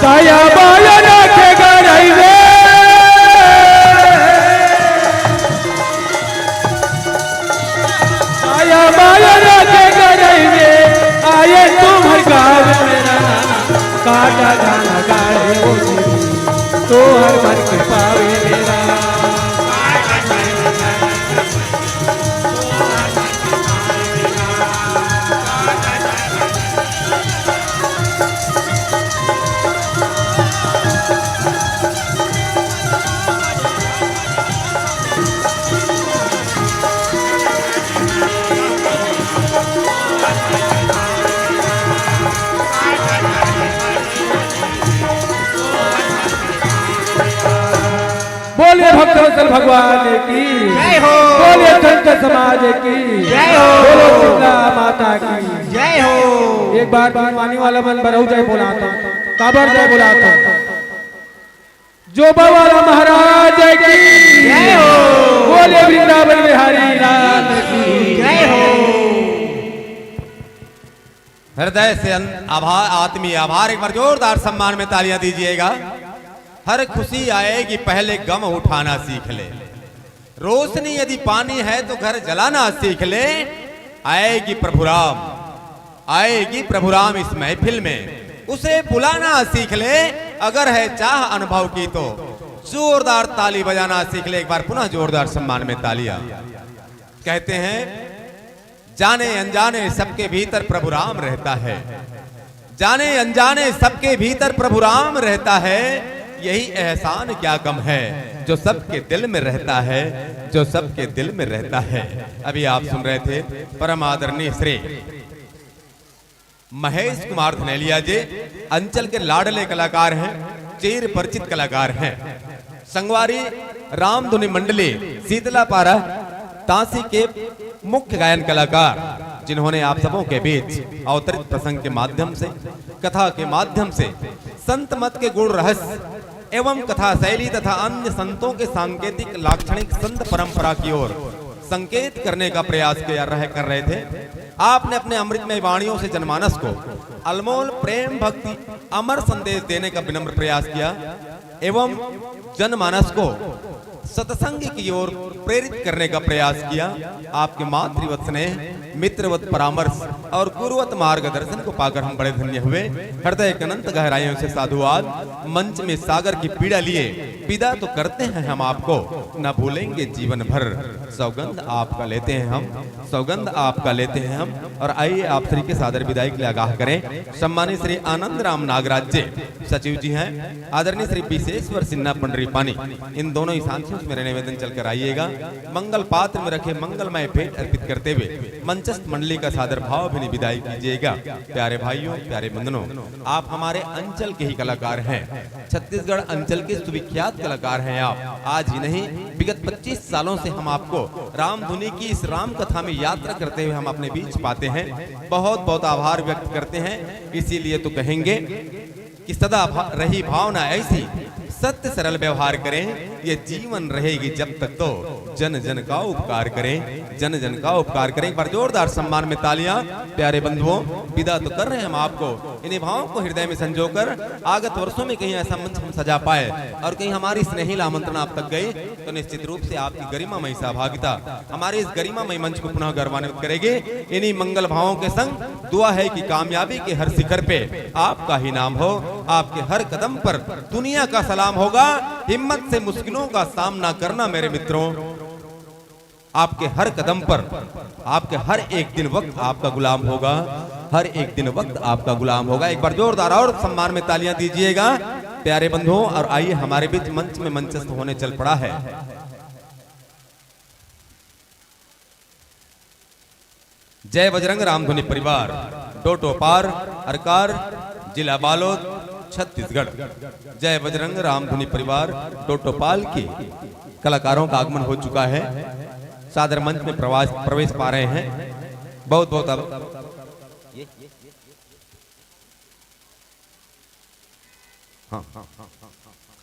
दया माया रखेगा रहीबे दया माया रखेगा रहीबे आये तुम्हारे गाँव मेरा काटा गाना गाड़े वो तो हर मन के पावे मेरा बोले भक्तवत्सल भगवान की जय हो बोले संत समाज की जय हो बोलो शीतला माता की जय हो एक बार पानी वाला मन बरऊ जय बुलाता काबर जय बुलाता जो वाला महाराज की जय हो बोले वृंदावन बिहारी लाल की जय हो। हृदय से आभार, आत्मीय आभार। एक बार जोरदार सम्मान में तालियां दीजिएगा। हर खुशी आएगी पहले गम उठाना सीख ले, रोशनी यदि पानी है तो घर जलाना सीख ले। आएगी प्रभुराम, आएगी प्रभुराम इस महफिल में, उसे बुलाना सीख ले। अगर है चाह अनुभव की तो जोरदार ताली बजाना सीख ले। एक बार पुनः जोरदार सम्मान में तालियां। कहते हैं जाने अनजाने सबके भीतर प्रभु राम रहता है, जाने अनजाने सबके भीतर प्रभु राम रहता है। यही एहसान क्या कम है जो सबके दिल में रहता है, जो सबके दिल में रहता है। अभी आप सुन रहे थे परम आदरणीय श्री महेश कुमार धनेलिया जी, अंचल के लाडले कलाकार हैं, चिर परिचित कलाकार हैं। संगवारी रामधुनी मंडली शीतलापारा तांसी के मुख्य गायन कलाकार, जिन्होंने आप सबों के बीच अवतरित प्रसंग के माध्यम से, कथा के माध्यम से संत मत के गुण रहस्य एवं कथा शैली तथा अन्य संतों के सांकेतिक लाक्षणिक संत परंपरा की ओर संकेत करने का प्रयास कर रहे थे। आपने अपने अमृतमय वाणियों से जनमानस को अनमोल प्रेम भक्ति अमर संदेश देने का विनम्र प्रयास किया एवं जनमानस को सत्संग की ओर प्रेरित करने का प्रयास किया। आपके मातृवत स्नेह, मित्रवत परामर्श और गुरुवत मार्गदर्शन को पाकर हम बड़े धन्य हुए। हृदय के अनंत गहराइयों से साधुवाद। मंच में सागर की पीड़ा लिए विदा तो करते हैं हम आपको, न भूलेंगे जीवन भर। सौगंध आपका लेते हैं हम, सौगंध आपका लेते हैं हम। और आइए आप श्री के सादर विदाई के लिए आगाह करें। सम्मानित श्री आनंद राम नागराज जी सचिव जी हैं, आदरणीय श्री विशेश्वर सिन्हा पंडरी पानी, इन दोनों ही साथियों से मेरे निवेदन चलकर आइएगा। मंगल पात्र में रखे मंगलमय भेंट अर्पित करते हुए मंचस्थ मंडली का सादर भाव भी विदाई कीजिएगा। प्यारे भाइयों, प्यारे बंधनों, आप हमारे अंचल के ही कलाकार हैं, छत्तीसगढ़ अंचल के सुविख्यात कलाकार हैं आप। आज ही नहीं, विगत 25 सालों से हम आपको रामधुनी की इस राम कथा में यात्रा करते हुए हम अपने बीच पाते हैं। बहुत बहुत आभार व्यक्त करते हैं। इसीलिए तो कहेंगे कि सदा रही भावना ऐसी, सत्य सरल व्यवहार करें, ये जीवन रहेगी जब तक तो जन जन का उपकार करें, जन जन का उपकार करें। एक बार जोरदार सम्मान में तालियां। प्यारे बंधुओं, विदा तो कर रहे हैं हम आपको, इन्हीं भावों को हृदय में संजोकर आगत वर्षों में कहीं ऐसा मंच हम सजा पाए और कहीं हमारी स्नेहिल आमंत्रण आप तक गई तो निश्चित रूप से आपकी गरिमामयी सहभागिता हमारे इस गरिमामयी मंच को पुनः गौरवान्वित करेगी। इन्हीं मंगल भावों के संग दुआ है कि कामयाबी के हर शिखर पे आपका ही नाम हो, आपके हर कदम पर दुनिया का सलाम होगा। हिम्मत से मुश्किलों का सामना करना मेरे मित्रों, आपके हर कदम पर, आपके हर एक दिन वक्त आपका गुलाम होगा, हर एक दिन वक्त आपका गुलाम होगा। एक बार जोरदार और सम्मान में तालियां दीजिएगा प्यारे बंधुओं। और आइए हमारे बीच मंच में मंचस्थ होने चल पड़ा है जय बजरंग रामधुनी परिवार, डोटोपार, अरकार, जिला बालोद, छत्तीसगढ़। जय बजरंग रामधुनी परिवार टोटोपाल की कलाकारों का आगमन हो चुका है, सादर मंच में प्रवेश पा रहे हैं। बहुत बहुत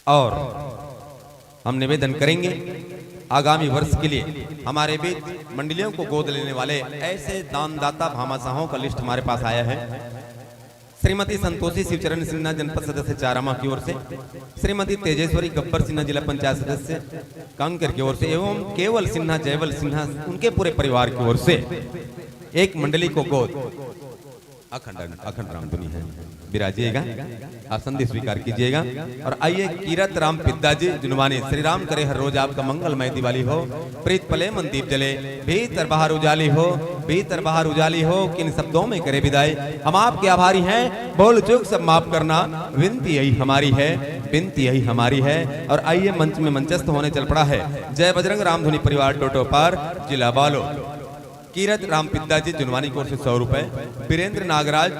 और हम निवेदन करेंगे आगामी वर्ष के लिए हमारे बीच मंडलियों को गोद लेने वाले ऐसे दानदाता भामाशाहों का लिस्ट हमारे पास आया है। श्रीमती संतोषी शिवचरण सिन्हा जनपद सदस्य चारामा की ओर से, श्रीमती तेजेश्वरी गब्बर सिन्हा जिला पंचायत सदस्य कांकेर की ओर से एवं केवल सिन्हा जयवल सिन्हा उनके पूरे परिवार की ओर से एक मंडली को गोद अखंड रामधुनी है विराजिएगा, आप संदेश स्वीकार कीजिएगा। और आइए कीरत राम पिद्दा जी जुनवानी, श्री राम करे हर रोज आपका मंगलमय दिवाली हो, प्रीत पले मन दीप जले, भीतर बाहर उजाली हो, भीतर बाहर उजाली हो, किन शब्दों में करे विदाई। हम आपके आभारी हैं, बोल चूक सब माफ करना, विनती यही हमारी है, विनती यही हमारी है। और आइए मंच में मंचस्थ होने चल पड़ा है जय बजरंग रामधुनी परिवार टोटोपार, जिला बालो, कीरत राम पिद्दा जी जुनवानी की ओर से 100 रुपए, वीरेंद्र नागराज,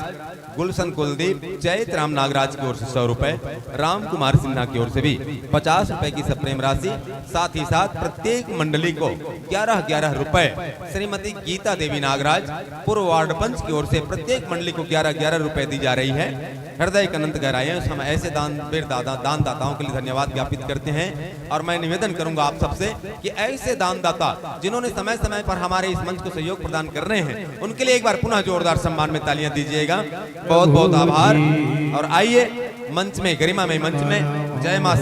गुलशन कुलदीप, जयत राम नागराज की ओर से 100 रुपए, राम कुमार सिन्हा की ओर से भी 50 रुपए की सप्रेम राशि, साथ ही साथ प्रत्येक मंडली को 11-11 रुपए, श्रीमती गीता देवी नागराज पूर्व वार्ड पंच की ओर से प्रत्येक मंडली को 11-11 रुपए दी जा रही है। हृदय की अनंत गहराइयां। हम ऐसे दानदाताओं के लिए धन्यवाद ज्ञापित करते हैं। और मैं निवेदन करूंगा आप सबसे कि ऐसे दानदाता जिन्होंने समय समय पर हमारे इस मंच को सहयोग प्रदान कर रहे हैं, उनके लिए एक बार पुनः जोरदार सम्मान में तालियां दीजिएगा। बहुत बहुत आभार। और आइए मंच में, गरिमा में मंच में जय मां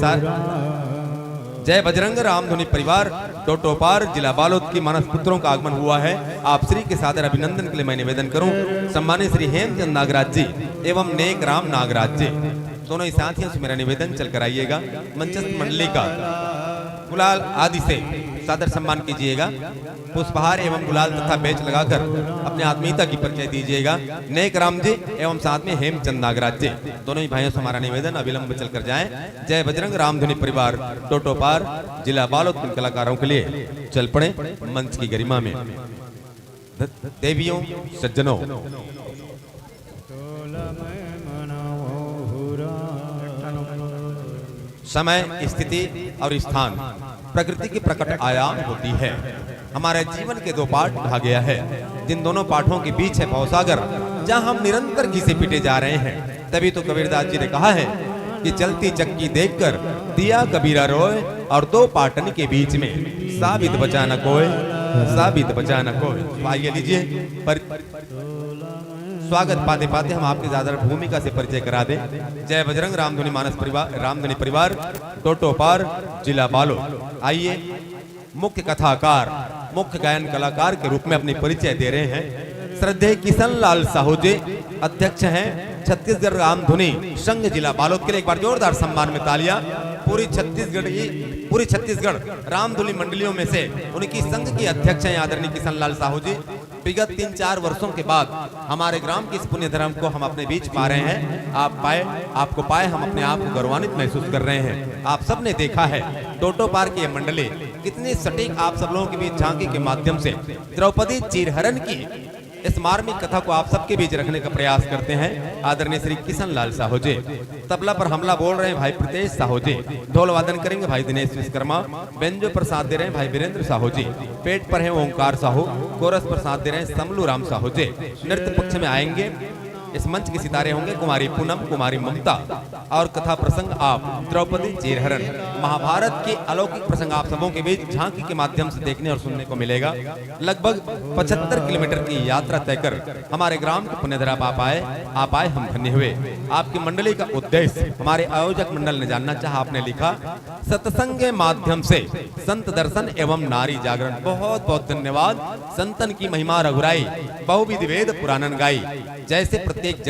जय बजरंग रामधुनी परिवार टोटोपार जिला बालोद की मानस पुत्रों का आगमन हुआ है। आप श्री के सादर अभिनंदन के लिए मैं निवेदन करूं। सम्मानित श्री हेमचंद नागराज जी एवं नेक राम नागराज जी, दोनों ही साथियों से मेरा निवेदन चलकर आइएगा। मंचस्थ मंडली का गुलाल आदि से सादर सम्मान कीजिएगा। पुष्पहार एवं गुलाल तथा बेच लगाकर अपने आत्मीयता की परिचय दीजिएगा। नेक राम जी एवं साथ में हेमचंद नागराज जी, दोनों ही भाइयों से हमारा निवेदन अविलंब चलकर जाएं। जय बजरंग रामधुनी परिवार टोटोपार जिला बालोद के कलाकारों के लिए चल पड़े मंच की गरिमा में। देवियों सज्जनों, समय, स्थिति और स्थान प्रकृति की प्रकट आयाम होती है। हमारे जीवन के दो पाठ कहा गया है, जिन दोनों पाठों के बीच है भवसागर, जहां हम निरंतर घिसे पीटे जा रहे हैं। तभी तो कबीरदास जी ने कहा है कि चलती चक्की देखकर दिया कबीरा रोए, और दो पाटन के बीच में साबित बचा न कोई, साबित बचा न कोई। आइए लीजिए पर स्वागत पाते पाते हम आपकी ज्यादा भूमिका से परिचय करा दें। जय बजरंग रामधुनी मानस परिवार रामधुनी परिवार टोटोपार जिला बालोद। आइए मुख्य कथाकार, मुख्य गायन कलाकार के रूप में अपनी परिचय दे रहे हैं श्रद्धेय किशन लाल साहू जी, अध्यक्ष हैं छत्तीसगढ़ रामधुनी संघ जिला बालोद के लिए एक बार जोरदार सम्मान में तालियां। पूरी छत्तीसगढ़ रामधुनी मंडलियों में से उनकी संघ की अध्यक्ष हैं आदरणीय किशन लाल साहू जी। विगत 3-4 वर्षों के बाद हमारे ग्राम के इस पुण्य धर्म को हम अपने बीच पा रहे हैं। आपको पाए हम अपने आप को गौरवान्वित महसूस कर रहे हैं। आप सब ने देखा है टोटोपार की ये मंडली कितनी सटीक आप सब लोगों के बीच झांकी के माध्यम से द्रौपदी चीरहरण की इस मार्मिक कथा को आप सबके बीच रखने का प्रयास करते हैं। आदरणीय श्री किशन लाल साहू जी, तबला पर हमला बोल रहे हैं भाई प्रीतेश साहू जी, ढोल वादन करेंगे भाई दिनेश विश्वकर्मा, बेंजो पर साथ दे रहे हैं भाई वीरेंद्र साहू जी, पेट पर है ओंकार साहू, कोरस पर साथ दे रहे हैं समलू राम साहू जी। नृत्य पक्ष में आएंगे इस मंच के सितारे होंगे कुमारी पूनम, कुमारी ममता, और कथा प्रसंग आप द्रौपदी चीरहरण, महाभारत के अलौकिक प्रसंग आप सबों के बीच झांकी के माध्यम से देखने और सुनने को मिलेगा। लगभग 75 किलोमीटर की यात्रा तय कर हमारे ग्राम के पुण्यधरा आप आए हम धन्य हुए। आपकी मंडली का उद्देश्य हमारे आयोजक मंडल ने जानना चाहा। आपने लिखा सत्संग के माध्यम से संत दर्शन एवं नारी जागरण। बहुत बहुत धन्यवाद। संतन की महिमा रघुराई, बहुविध वेद पुराणन गाई। जैसे प्रत्येक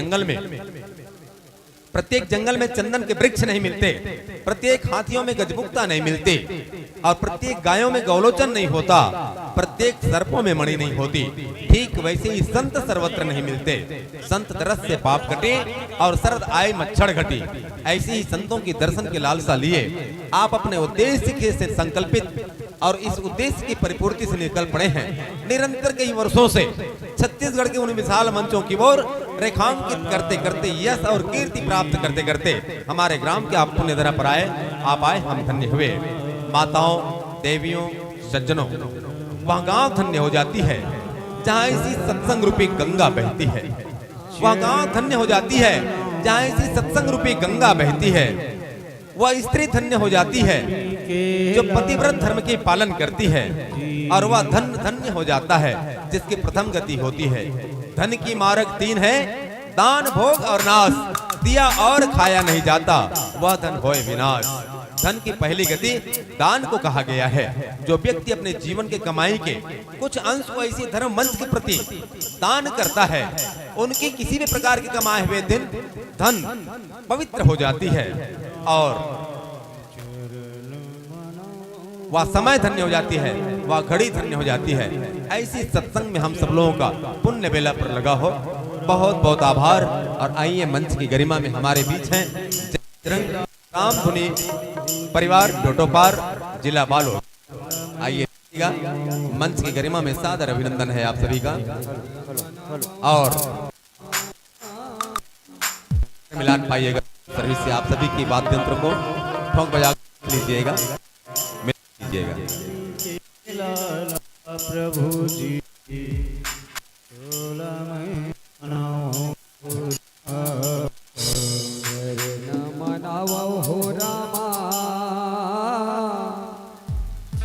जंगल में चंदन के वृक्ष नहीं मिलते, प्रत्येक हाथियों में गजमुक्ता नहीं मिलती, और प्रत्येक गायों में गौलोचन नहीं होता, प्रत्येक सर्पों में मणि नहीं होती, ठीक वैसे ही संत सर्वत्र नहीं मिलते। संत दरस से पाप कटे और शरद आए मच्छर घटी। ऐसे ही संतों की दर्शन के लालसा लिए आप अपने उद्देश्य से संकल्पित और इस उद्देश्य की परिपूर्ति से निकल पड़े हैं। निरंतर कई वर्षों से छत्तीसगढ़ के उन विशाल मंचों की ओर रेखांकित करते करते, यश और कीर्ति प्राप्त करते करते हमारे ग्राम के आप पुण्य धरा पर आप आए हम धन्य हुए। माताओं, देवियों, सज्जनों, वह गांव धन्य हो जाती है जहां इसी सत्संग रूपी गंगा बहती है। वह गांव धन्य हो जाती है जहां इसी सत्संग रूपी गंगा बहती है। वह स्त्री धन्य हो जाती है जो पतिव्रत धर्म के पालन करती है, और वह धन धन्य हो जाता है जिसकी प्रथम गति होती है। धन की मार्ग 3 है, दान, भोग और नाश। दिया और खाया नहीं जाता, वह धन होए विनाश। धन की पहली गति दान को कहा गया है। जो व्यक्ति अपने जीवन के कमाई के कुछ अंश को ऐसी धर्म मंच के प्रति दान करता है, उनकी किसी भी प्रकार के कमाए हुए धन पवित्र हो जाती है, और वह समय धन्य हो जाती है, वह घड़ी धन्य हो जाती है। ऐसी सत्संग में हम सब लोगों का पुण्य बेला पर लगा हो। बहुत बहुत आभार। और आइए मंच की गरिमा में हमारे बीच हैं रामधुनी परिवार टोटोपार जिला बालोद। आइए मंच की गरिमा में सादर अभिनंदन है आप सभी का। और मिलान पाइएगा सर्विस से आप सभी की वाद्य यंत्र को ठोक बजा लीजिएगा, प्रभु जी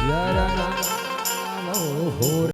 यारा नाम हो